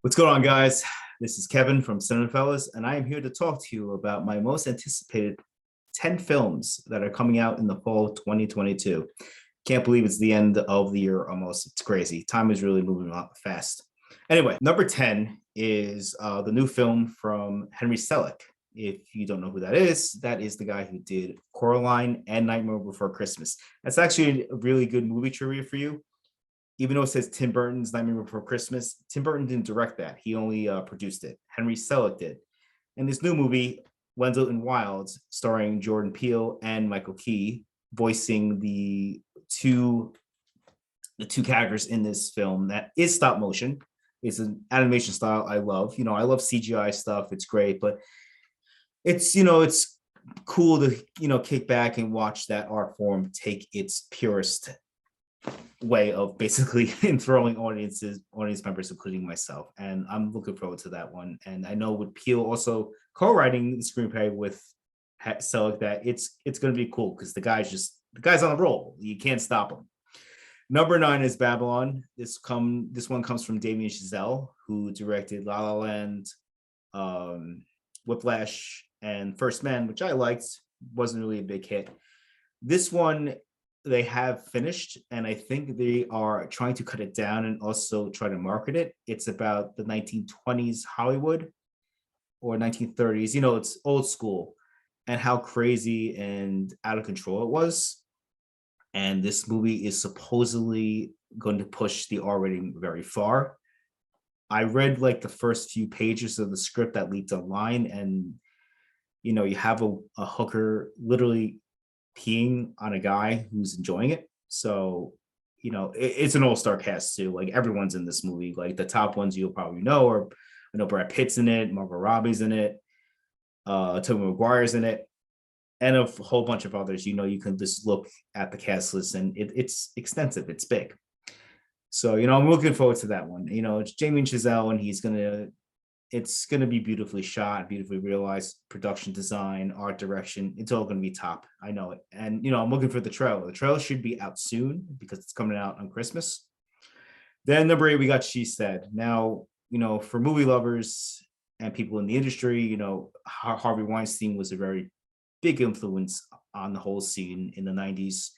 What's going on, guys? This is Kevin from Cinephellas, and I am here to talk to you about my most anticipated 10 films that are coming out in the fall of 2022. Can't believe it's the end of the year almost. It's crazy. Time is really moving fast. Anyway, number 10 is the new film from Henry Selleck. If you don't know who that is the guy who did Coraline and Nightmare Before Christmas. That's actually a really good movie trivia for you. Even though it says Tim Burton's Nightmare Before Christmas, Tim Burton didn't direct that. He only produced it. Henry Selleck did. And this new movie, Wendell and Wild, starring Jordan Peele and Michael Key, voicing the two characters in this film that is stop motion. It's an animation style I love. I love CGI stuff. It's great, but it's cool to kick back and watch that art form take its purest way of basically enthralling audience members, including myself. And I'm looking forward to that one. And I know with Peele also co-writing the screenplay with Selleck that it's going to be cool because the guy's on a roll. You can't stop him. Number 9 is Babylon. This one comes from Damien Chazelle, who directed La La Land, Whiplash, and First Man, which I liked. Wasn't really a big hit. This one they have finished, and I think they are trying to cut it down and also try to market it. It's about the 1920s Hollywood or 1930s. It's old school and how crazy and out of control it was. And this movie is supposedly going to push the R rating very far. I read like the first few pages of the script that leaked online, and you have a hooker literally peeing on a guy who's enjoying it. So, it's an all-star cast too. Like everyone's in this movie. Like the top ones you'll probably know are, Brad Pitt's in it, Margot Robbie's in it, Tobey Maguire's in it, and a whole bunch of others. You can just look at the cast list, and it's extensive. It's big. So, I'm looking forward to that one. It's Damien Chazelle, and it's going to be beautifully shot, beautifully realized, production design, art direction. It's all going to be top. I know it. And, I'm looking for the trailer. The trailer should be out soon because it's coming out on Christmas. Then number 8, we got She Said. Now, for movie lovers and people in the industry, Harvey Weinstein was a very big influence on the whole scene in the 90s.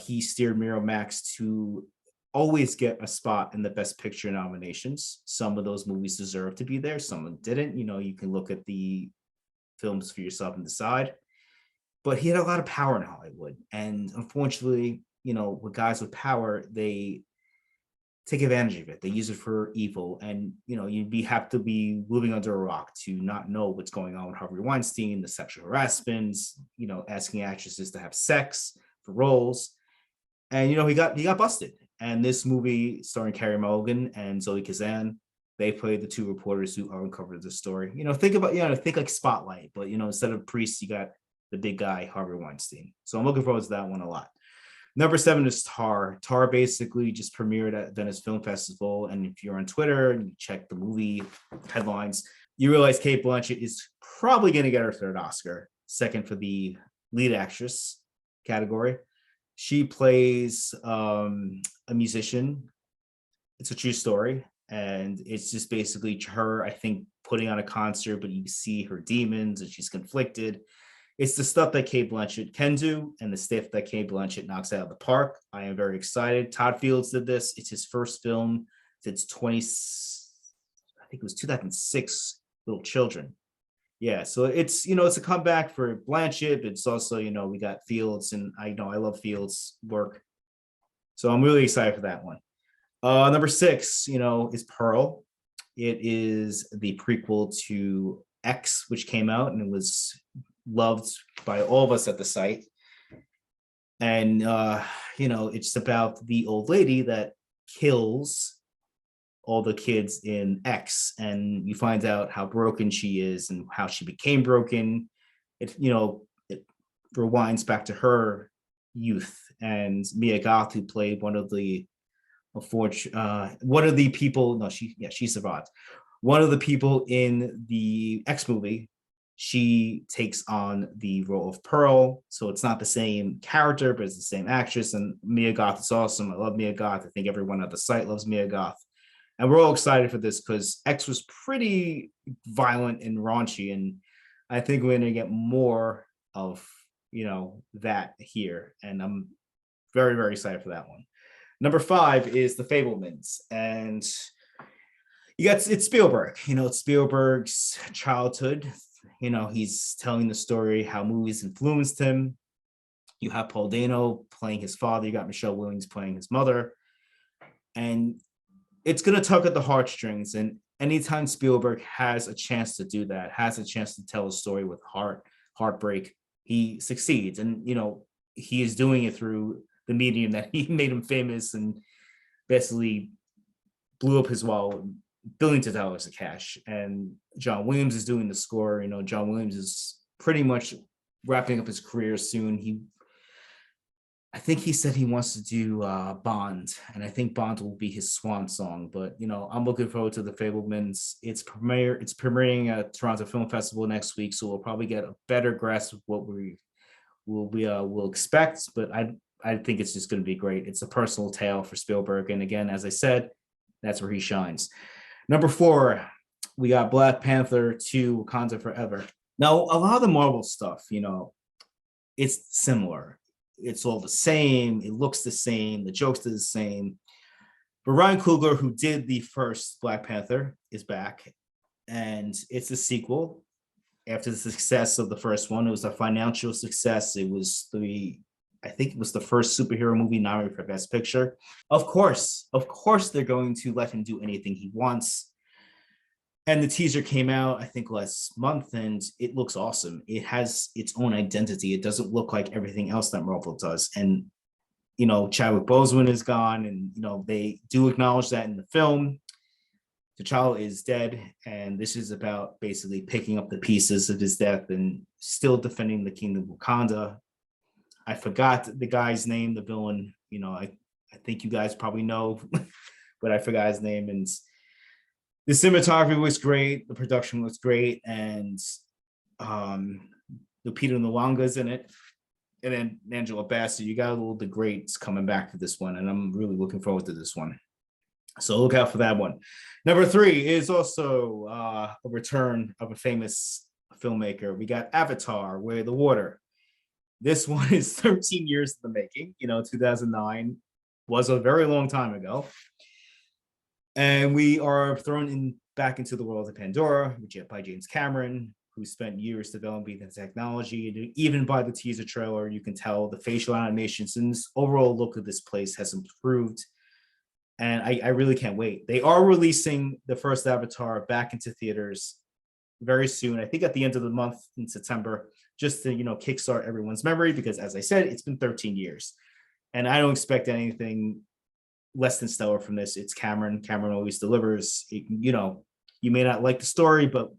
He steered Miramax to always get a spot in the Best Picture nominations. Some of those movies deserve to be there, some didn't. You can look at the films for yourself and decide. But he had a lot of power in Hollywood, and unfortunately, with guys with power, they take advantage of it. They use it for evil, and you have to be living under a rock to not know what's going on with Harvey Weinstein, the sexual harassments, asking actresses to have sex for roles, and he got busted. And this movie, starring Carey Mulligan and Zoe Kazan, they played the two reporters who uncovered the story. Think like Spotlight, but instead of priests, you got the big guy Harvey Weinstein. So I'm looking forward to that one a lot. Number 7 is Tar. Tar basically just premiered at Venice Film Festival, and if you're on Twitter and you check the movie headlines, you realize Cate Blanchett is probably going to get her third Oscar, second for the lead actress category. She plays a musician. It's a true story. And it's just basically her, I think, putting on a concert, but you see her demons and she's conflicted. It's the stuff that Cate Blanchett can do and the stuff that Cate Blanchett knocks out of the park. I am very excited. Todd Fields did this. It's his first film since 2006, Little Children. Yeah, so it's it's a comeback for Blanchett. It's also we got Fields, and I love Fields' work, so I'm really excited for that one. Number 6, is Pearl. It is the prequel to X, which came out and it was loved by all of us at the site. And it's about the old lady that kills all the kids in X, and you find out how broken she is and how she became broken. It rewinds back to her youth, and Mia Goth, who played one of the people. No, she survived. One of the people in the X movie, she takes on the role of Pearl. So it's not the same character, but it's the same actress. And Mia Goth is awesome. I love Mia Goth. I think everyone at the site loves Mia Goth. And we're all excited for this because X was pretty violent and raunchy, and I think we're gonna get more of that here, and I'm very very excited for that one. Number 5 is the Fablemans, and it's Spielberg. It's Spielberg's childhood. He's telling the story how movies influenced him. You have Paul Dano playing his father. You got Michelle Williams playing his mother, and it's going to tug at the heartstrings. And anytime Spielberg has a chance to do that, has a chance to tell a story with heartbreak, he succeeds. And he is doing it through the medium that he made him famous and basically blew up his wallet, billions of dollars of cash. And John Williams is doing the score. John Williams is pretty much wrapping up his career soon. I think he said he wants to do Bond, and I think Bond will be his swan song. But I'm looking forward to the Fablemans. It's premiering at Toronto Film Festival next week, so we'll probably get a better grasp of what we'll expect. But I think it's just going to be great. It's a personal tale for Spielberg, and again, as I said, that's where he shines. Number 4, we got Black Panther 2: Wakanda Forever. Now, a lot of the Marvel stuff, it's similar. It's all the same. It looks the same. The jokes are the same. But Ryan Coogler, who did the first Black Panther, is back. And it's a sequel. After the success of the first one, it was a financial success. I think it was the first superhero movie nominated for Best Picture. Of course, they're going to let him do anything he wants. And the teaser came out, I think, last month, and it looks awesome. It has its own identity. It doesn't look like everything else that Marvel does. And, Chadwick Boseman is gone, and, they do acknowledge that in the film. T'Challa is dead, and this is about basically picking up the pieces of his death and still defending the Kingdom of Wakanda. I forgot the guy's name, the villain. I think you guys probably know, but I forgot his name. And the cinematography was great, the production was great, and Lupita Nyong'o's in it, and then Angela Bassett. You got all the greats coming back for this one, and I'm really looking forward to this one. So look out for that one. Number 3 is also a return of a famous filmmaker. We got Avatar: Way of the Water. This one is 13 years in the making. 2009 was a very long time ago. And we are thrown back into the world of Pandora, by James Cameron, who spent years developing the technology. And even by the teaser trailer, you can tell the facial animations and this overall look of this place has improved. And I really can't wait. They are releasing the first Avatar back into theaters very soon. I think at the end of the month in September, just to kickstart everyone's memory, because as I said, it's been 13 years. And I don't expect anything less than stellar from this. It's Cameron. Cameron always delivers. You may not like the story, but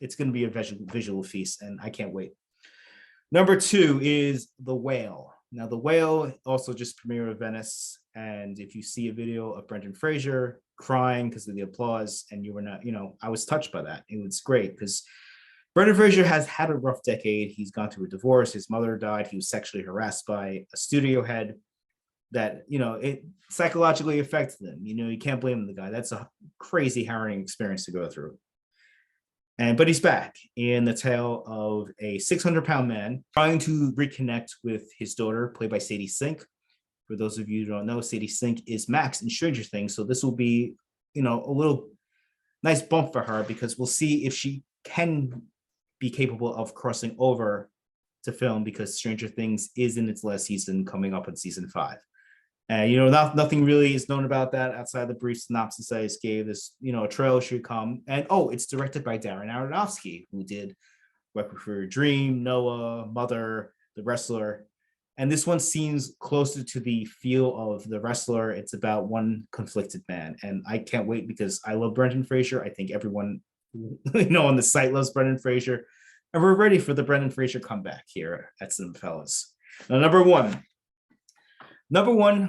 it's going to be a visual feast, and I can't wait. Number 2 is The Whale. Now, The Whale also just premiered at Venice, and if you see a video of Brendan Fraser crying because of the applause, and you were not, I was touched by that. It was great because Brendan Fraser has had a rough decade. He's gone through a divorce. His mother died. He was sexually harassed by a studio head that it psychologically affected him. You can't blame the guy. That's a crazy harrowing experience to go through. But he's back in the tale of a 600-pound man trying to reconnect with his daughter, played by Sadie Sink. For those of you who don't know, Sadie Sink is Max in Stranger Things, so this will be a little nice bump for her, because we'll see if she can be capable of crossing over to film, because Stranger Things is in its last season, coming up in season 5. Nothing really is known about that outside the brief synopsis I just gave. This, a trailer should come. And it's directed by Darren Aronofsky, who did Requiem for a Dream, Noah, Mother, The Wrestler. And this one seems closer to the feel of The Wrestler. It's about one conflicted man. And I can't wait, because I love Brendan Fraser. I think everyone on the site loves Brendan Fraser. And we're ready for the Brendan Fraser comeback here at Cinephellas. Now, number one,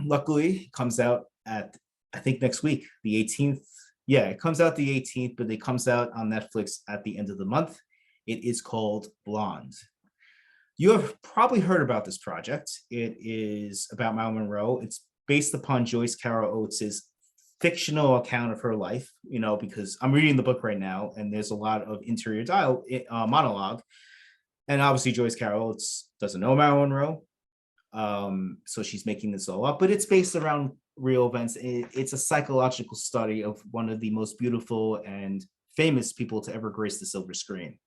luckily, comes out at, I think, next week, the 18th. Yeah, it comes out the 18th, but it comes out on Netflix at the end of the month. It is called Blonde. You have probably heard about this project. It is about Marilyn Monroe. It's based upon Joyce Carol Oates' fictional account of her life, because I'm reading the book right now, and there's a lot of interior monologue. And obviously, Joyce Carol doesn't know Marilyn Monroe, so she's making this all up, but it's based around real events. It's a psychological study of one of the most beautiful and famous people to ever grace the silver screen.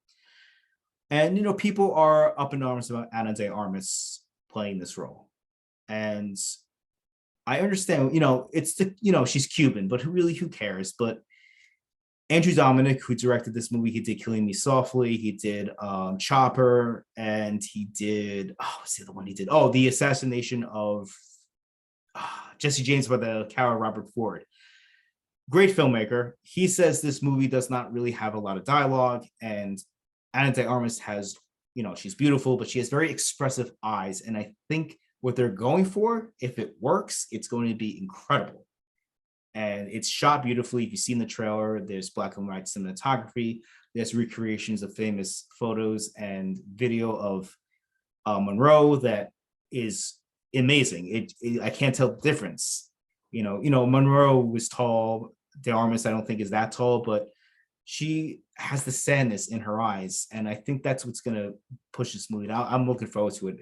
And people are up in arms about Ana de Armas playing this role, and I understand. She's Cuban, but who cares? But Andrew Dominic, who directed this movie, he did Killing Me Softly, he did Chopper, and he did, what's the other one he did? Oh, the assassination of Jesse James by the coward Robert Ford. Great filmmaker. He says this movie does not really have a lot of dialogue, and Ana de Armas has, she's beautiful, but she has very expressive eyes, and I think what they're going for, if it works, it's going to be incredible. And it's shot beautifully. If you've seen the trailer, there's black and white cinematography. There's recreations of famous photos and video of Monroe that is amazing. I can't tell the difference. Monroe was tall. De Armas, I don't think, is that tall, but she has the sadness in her eyes, and I think that's what's going to push this movie. I'm looking forward to it.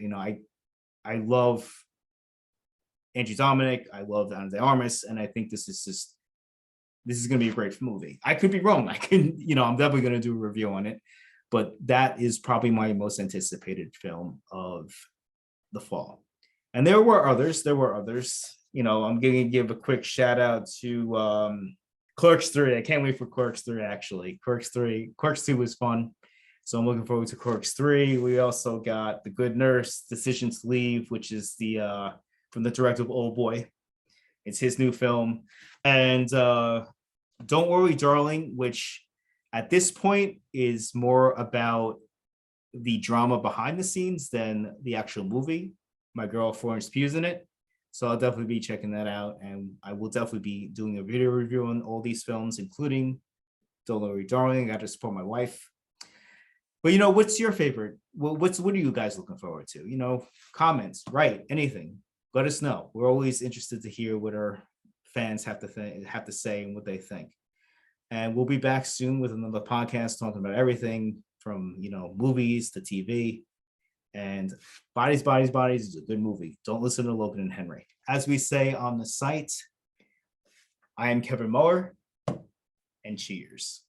I love Andrew Dominic. I love Ana de Armas, and I think this is going to be a great movie. I could be wrong. I'm definitely going to do a review on it, but that is probably my most anticipated film of the fall. And there were others. I'm going to give a quick shout out to Clerks 3. I can't wait for Clerks 3, actually. Clerks 2 was fun. So I'm looking forward to Clerks 3. We also got The Good Nurse, Decision to Leave, which is from the director of Old Boy. It's his new film. And Don't Worry, Darling, which at this point is more about the drama behind the scenes than the actual movie. My girl Florence Pugh's in it. So I'll definitely be checking that out. And I will definitely be doing a video review on all these films, including Don't Worry, Darling. I got to support my wife. But what's your favorite? What are you guys looking forward to? Comments, write, anything. Let us know. We're always interested to hear what our fans have to say and what they think. And we'll be back soon with another podcast talking about everything from movies to TV. And Bodies, Bodies, Bodies is a good movie. Don't listen to Logan and Henry. As we say on the site, I am Kevin Muller, and cheers.